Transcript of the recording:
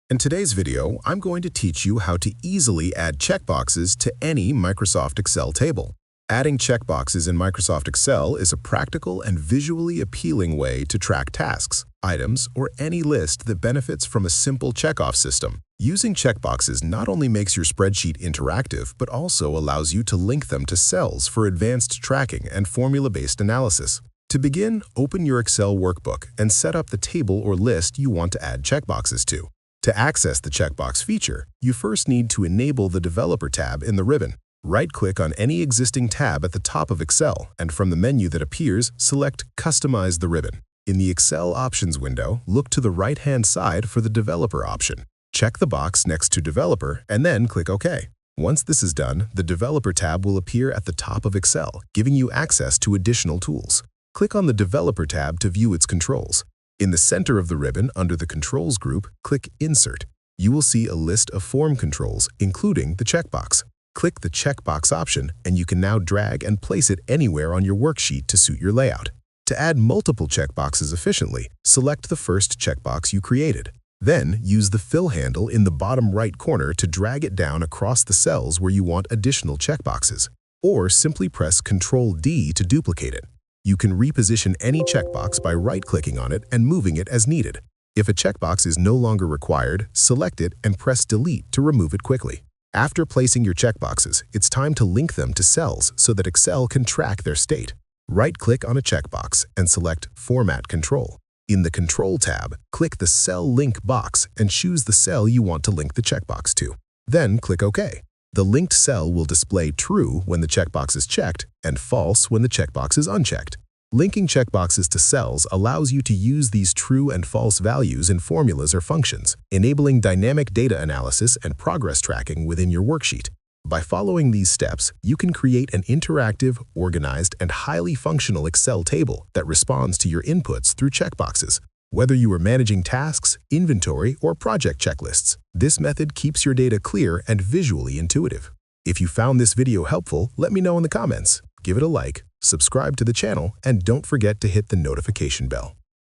In today's video, I'm going to teach you how to easily add checkboxes to any Microsoft Excel table. Adding checkboxes in Microsoft Excel is a practical and visually appealing way to track tasks, items, or any list that benefits from a simple checkoff system. Using checkboxes not only makes your spreadsheet interactive, but also allows you to link them to cells for advanced tracking and formula-based analysis. To begin, open your Excel workbook and set up the table or list you want to add checkboxes to. To access the checkbox feature, you first need to enable the Developer tab in the ribbon. Right-click on any existing tab at the top of Excel, and from the menu that appears, select Customize the ribbon. In the Excel Options window, look to the right-hand side for the Developer option. Check the box next to Developer and then click OK. Once this is done, the Developer tab will appear at the top of Excel, giving you access to additional tools. Click on the Developer tab to view its controls. In the center of the ribbon, under the Controls group, click Insert. You will see a list of form controls, including the checkbox. Click the checkbox option, and you can now drag and place it anywhere on your worksheet to suit your layout. To add multiple checkboxes efficiently, select the first checkbox you created. Then, use the fill handle in the bottom right corner to drag it down across the cells where you want additional checkboxes, or simply press Ctrl-D to duplicate it. You can reposition any checkbox by right-clicking on it and moving it as needed. If a checkbox is no longer required, select it and press Delete to remove it quickly. After placing your checkboxes, it's time to link them to cells so that Excel can track their state. Right-click on a checkbox and select Format Control. In the Control tab, click the Cell Link box and choose the cell you want to link the checkbox to. Then click OK. The linked cell will display True when the checkbox is checked and False when the checkbox is unchecked. Linking checkboxes to cells allows you to use these true and false values in formulas or functions, enabling dynamic data analysis and progress tracking within your worksheet. By following these steps, you can create an interactive, organized, and highly functional Excel table that responds to your inputs through checkboxes. Whether you are managing tasks, inventory, or project checklists, this method keeps your data clear and visually intuitive. If you found this video helpful, let me know in the comments. Give it a like, subscribe to the channel, and don't forget to hit the notification bell.